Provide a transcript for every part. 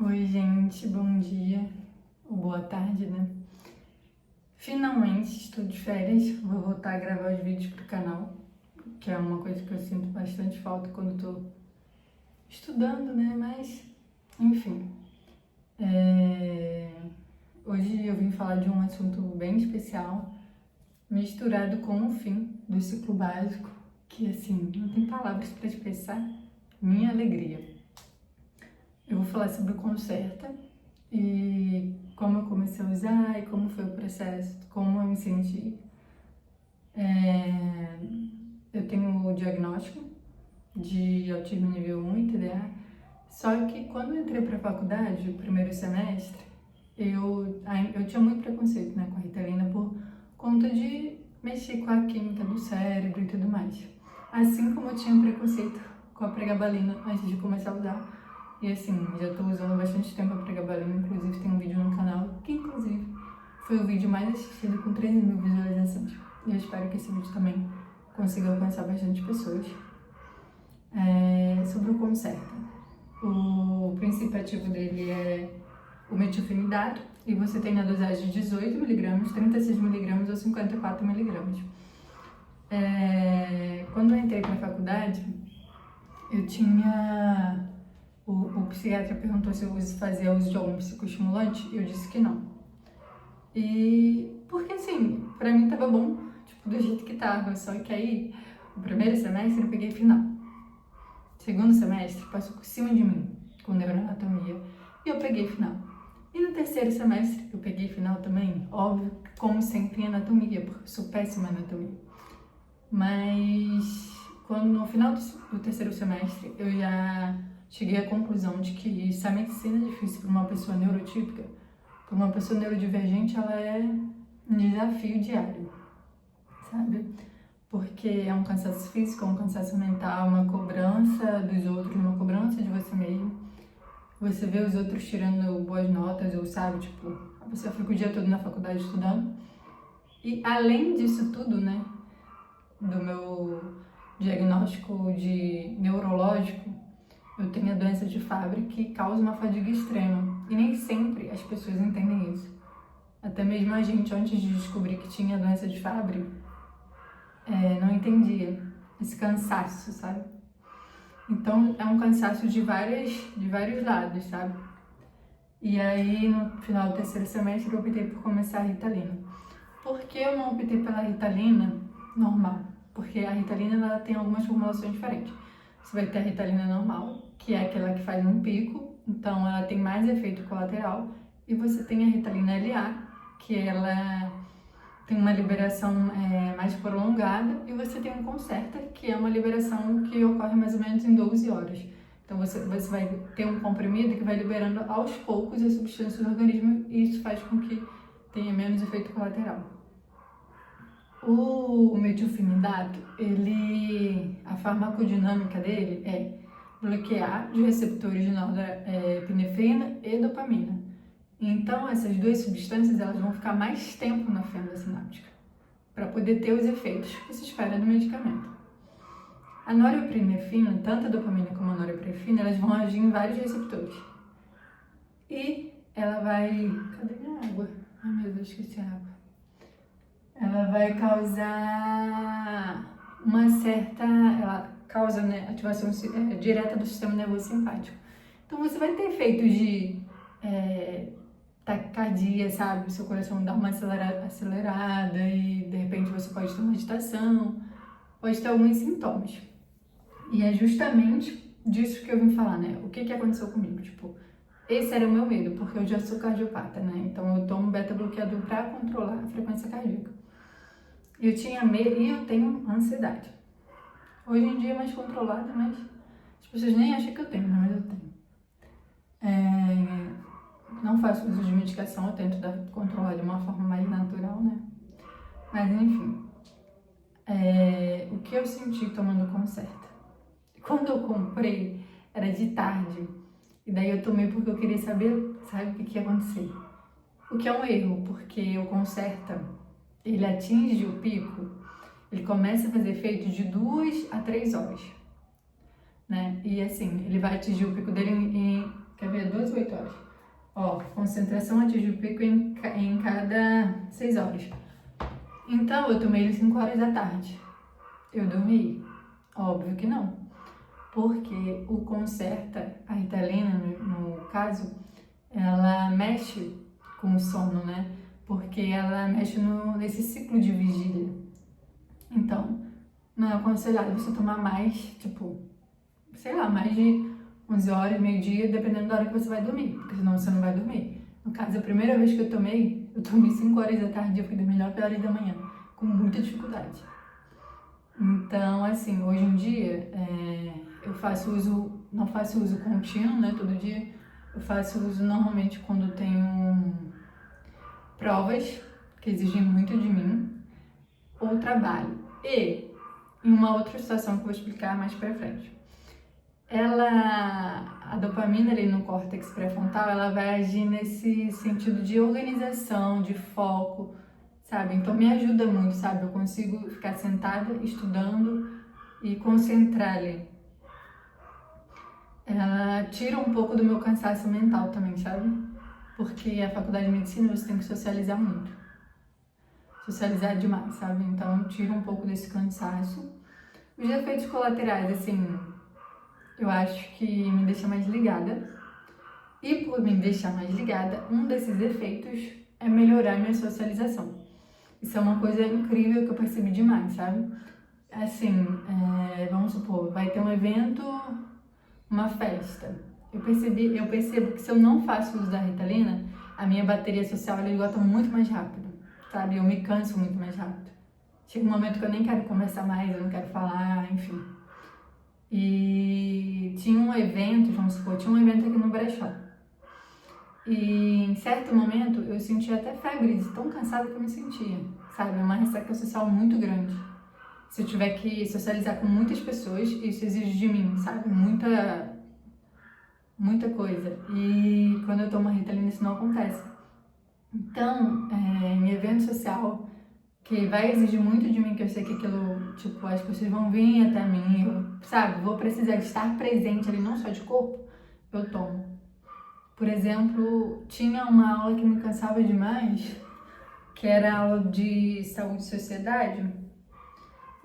Oi, gente, bom dia ou boa tarde, né? Finalmente estou de férias, vou voltar a gravar os vídeos pro canal, que é uma coisa que eu sinto bastante falta quando tô estudando, né? Mas, enfim. Hoje eu vim falar de um assunto bem especial, misturado com o fim do ciclo básico, que, assim, não tem palavras para expressar minha alegria. Eu vou falar sobre o Concerta e como eu comecei a usar e como foi o processo, como eu me senti. Eu tenho o diagnóstico de autismo nível 1 e TDA, só que quando eu entrei para a faculdade, o primeiro semestre, eu tinha muito preconceito, né, com a Ritalina por conta de mexer com a química do cérebro e tudo mais. Assim como eu tinha preconceito com a pregabalina antes de começar a usar. E assim, já tô usando bastante tempo a pregabalina, inclusive tem um vídeo no canal, que inclusive foi o vídeo mais assistido com 13 mil visualizações. E eu espero que esse vídeo também consiga alcançar bastante pessoas. Sobre o Concerta. O princípio ativo dele é o metilfenidato, e você tem na dosagem de 18 mg, 36 mg ou 54 mg. Quando eu entrei para a faculdade, eu tinha... O psiquiatra perguntou se eu fazia uso de algum psicoestimulante e eu disse que não. E porque assim, pra mim tava bom, tipo, do jeito que tava, só que aí, o primeiro semestre eu peguei final. Segundo semestre passou por cima de mim, com neuroanatomia, e eu peguei final. E no terceiro semestre eu peguei final também, óbvio, como sempre em anatomia, porque eu sou péssima em anatomia. Mas quando no final do terceiro semestre eu já cheguei à conclusão de que se a medicina é difícil para uma pessoa neurotípica, para uma pessoa neurodivergente ela é um desafio diário, sabe? Porque é um cansaço físico, é um cansaço mental, uma cobrança dos outros, uma cobrança de você mesmo. Você vê os outros tirando boas notas, ou sabe, tipo, a pessoa fica o dia todo na faculdade estudando. E além disso tudo, né, do meu diagnóstico de neurológico, eu tenho a doença de Fabry, que causa uma fadiga extrema. E nem sempre as pessoas entendem isso. Até mesmo a gente, antes de descobrir que tinha a doença de Fabry, não entendia esse cansaço, sabe? Então, é um cansaço de vários lados, sabe? E aí, no final do terceiro semestre, eu optei por começar a Ritalina. Por que eu não optei pela Ritalina normal? Porque a Ritalina ela tem algumas formulações diferentes. Você vai ter a Ritalina normal, que é aquela que faz um pico, então ela tem mais efeito colateral. E você tem a Ritalina LA, que ela tem uma liberação mais prolongada. E você tem um Concerta, que é uma liberação que ocorre mais ou menos em 12 horas. Então você vai ter um comprimido que vai liberando aos poucos a substância do organismo e isso faz com que tenha menos efeito colateral. O metilfenidato, a farmacodinâmica dele é bloquear os receptores de norepinefrina e dopamina. Então, essas duas substâncias elas vão ficar mais tempo na fenda sináptica para poder ter os efeitos que se espera do medicamento. A norepinefrina, tanto a dopamina como a norepinefrina, elas vão agir em vários receptores. E ela vai... Cadê minha água? Ai, meu Deus, esqueci a água. Ela vai causar ela causa, né, ativação direta do sistema nervoso simpático. Então você vai ter efeitos de taquicardia, sabe? Seu coração dá uma acelerada e de repente você pode ter uma agitação, pode ter alguns sintomas. E é justamente disso que eu vim falar, né? O que aconteceu comigo? Tipo, esse era o meu medo, porque eu já sou cardiopata, né? Então eu tomo beta-bloqueador para controlar a frequência cardíaca. Eu tinha medo e eu tenho ansiedade. Hoje em dia é mais controlada, mas as pessoas nem acham que eu tenho, mas eu tenho. Não faço uso de medicação, eu tento controlar de uma forma mais natural, né? Mas enfim, o que eu senti tomando Concerta? Quando eu comprei, era de tarde, e daí eu tomei porque eu queria saber, sabe, o que ia acontecer. O que é um erro, porque o Concerta, ele atinge o pico, ele começa a fazer efeito de 2 a 3 horas, né? E assim, ele vai atingir o pico dele quer ver 2 ou 8 horas. Ó, concentração atinge o pico em cada 6 horas. Então, eu tomei ele 5 horas da tarde. Eu dormi? Óbvio que não. Porque o Concerta, a Ritalina, no caso, ela mexe com o sono, né? Porque ela mexe nesse ciclo de vigília. Então, não é aconselhado você tomar mais, tipo, sei lá, mais de 11 horas, meio-dia, dependendo da hora que você vai dormir, porque senão você não vai dormir. No caso, a primeira vez que eu tomei 5 horas da tarde e eu fui dormir 9 horas da manhã, com muita dificuldade. Então, assim, hoje em dia, eu não faço uso contínuo, né, todo dia. Eu faço uso normalmente quando tenho provas que exigem muito de mim, ou trabalho. E em uma outra situação que eu vou explicar mais pra frente. A dopamina ali no córtex pré-frontal, ela vai agir nesse sentido de organização, de foco, sabe? Então me ajuda muito, sabe? Eu consigo ficar sentada, estudando e concentrar ali. Ela tira um pouco do meu cansaço mental também, sabe? Porque a faculdade de medicina você tem que socializar muito. Socializar demais, sabe? Então tira um pouco desse cansaço. Os efeitos colaterais, assim, eu acho que me deixa mais ligada. E por me deixar mais ligada, um desses efeitos é melhorar minha socialização. Isso é uma coisa incrível que eu percebi demais, sabe? Assim, vamos supor, vai ter um evento, uma festa. Eu percebo que se eu não faço uso da Ritalina, a minha bateria social ela esgota muito mais rápido, sabe? Eu me canso muito mais rápido. Chega um momento que eu nem quero conversar mais, eu não quero falar, enfim. E tinha um evento, vamos supor, aqui no Brechó. E em certo momento eu sentia até febre, de tão cansada que eu me sentia, sabe? Uma ressaca social muito grande. Se eu tiver que socializar com muitas pessoas, isso exige de mim, sabe? Muita coisa. E quando eu tomo a Ritalina isso não acontece. Então, em evento social, que vai exigir muito de mim, que eu sei que aquilo, tipo, as pessoas vão vir até mim, sabe? Vou precisar estar presente ali, não só de corpo, eu tomo. Por exemplo, tinha uma aula que me cansava demais, que era a aula de saúde e sociedade.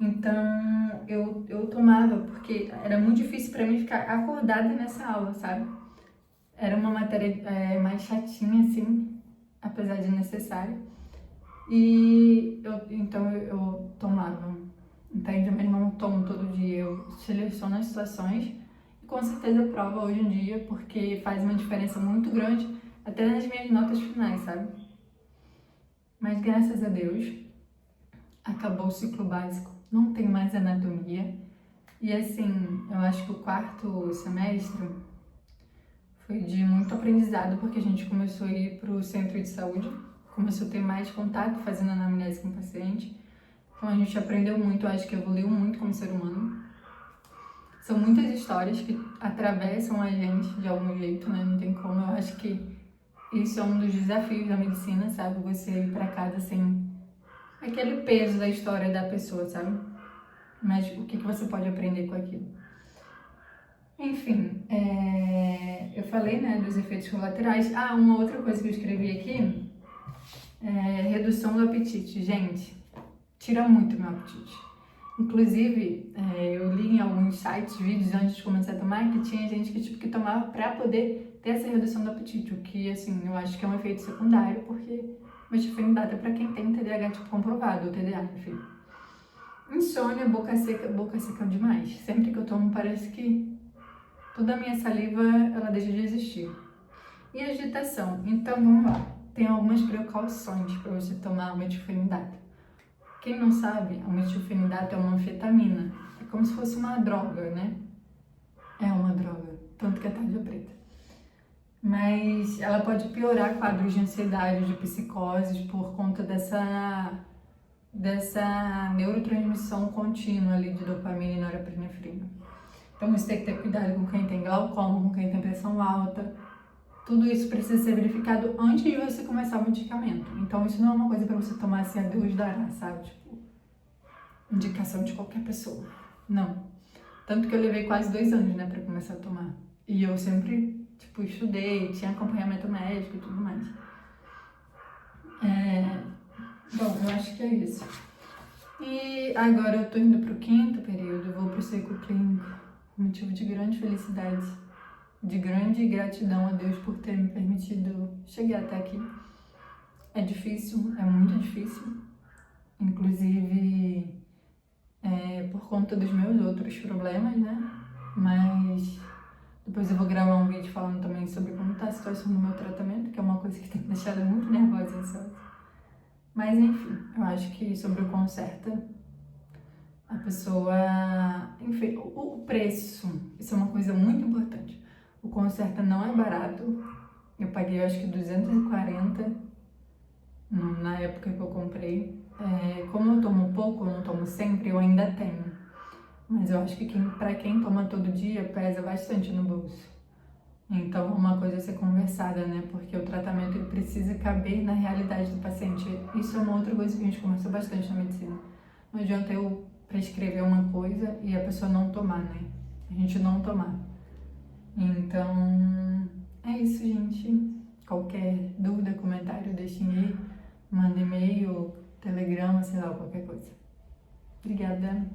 Então, eu tomava, porque era muito difícil para mim ficar acordada nessa aula, sabe? Era uma matéria mais chatinha, assim, apesar de necessária. E então eu tomava, entende? Mas não tomo todo dia, eu seleciono as situações e com certeza eu provo hoje em dia, porque faz uma diferença muito grande até nas minhas notas finais, sabe? Mas graças a Deus, acabou o ciclo básico, não tem mais anatomia. E assim, eu acho que o 4º semestre foi de muito aprendizado, porque a gente começou a ir para o centro de saúde, começou a ter mais contato fazendo anamnese com o paciente. Então a gente aprendeu muito, eu acho que evoluiu muito como ser humano. São muitas histórias que atravessam a gente de algum jeito, né? Não tem como. Eu acho que isso é um dos desafios da medicina, sabe? Você ir pra casa sem aquele peso da história da pessoa, sabe? Mas o que você pode aprender com aquilo? Enfim, eu falei, né, dos efeitos colaterais. Ah, uma outra coisa que eu escrevi aqui redução do apetite. Gente, tira muito meu apetite. Inclusive, eu li em alguns sites, vídeos antes de começar a tomar, que tinha gente que tomava pra poder ter essa redução do apetite, o que, assim, eu acho que é um efeito secundário, porque metilfenidato é pra quem tem TDAH tipo comprovado, ou TDA, enfim. Insônia, boca seca demais. Sempre que eu tomo parece que toda a minha saliva, ela deixa de existir. E agitação, então vamos lá. Tem algumas precauções para você tomar o metilfenidato. Quem não sabe, o metilfenidato é uma anfetamina. É como se fosse uma droga, né? É uma droga, tanto que é tarja preta. Mas ela pode piorar quadros de ansiedade, de psicoses, por conta dessa neurotransmissão contínua ali de dopamina e norepinefrina. Então você tem que ter cuidado com quem tem glaucoma, com quem tem pressão alta. Tudo isso precisa ser verificado antes de você começar o medicamento. Então isso não é uma coisa para você tomar assim a Deus dará, sabe? Tipo, indicação de qualquer pessoa. Não. Tanto que eu levei quase 2 anos, né, para começar a tomar. E eu sempre tipo, estudei, tinha acompanhamento médico e tudo mais. Bom, eu acho que é isso. E agora eu tô indo pro 5º período, eu vou pro ciclo clínico, motivo de grande felicidade, de grande gratidão a Deus por ter me permitido chegar até aqui. É difícil, é muito difícil, inclusive por conta dos meus outros problemas, né? Mas depois eu vou gravar um vídeo falando também sobre como tá a situação do meu tratamento, que é uma coisa que tem me deixado muito nervosa e ansiosa. Mas enfim, eu acho que sobre o Concerta, a pessoa... Enfim, o preço, isso é uma coisa muito importante. O Concerta não é barato, eu paguei acho que 240 na época que eu comprei. Como eu tomo pouco, eu não tomo sempre, eu ainda tenho. Mas eu acho que pra quem toma todo dia, pesa bastante no bolso. Então, é uma coisa a ser conversada, né? Porque o tratamento ele precisa caber na realidade do paciente. Isso é uma outra coisa que a gente conversa bastante na medicina. Não adianta eu prescrever uma coisa e a pessoa não tomar, né? A gente não tomar. Então, é isso, gente. Qualquer dúvida, comentário, deixem aí. Manda e-mail, telegrama, sei lá, qualquer coisa. Obrigada.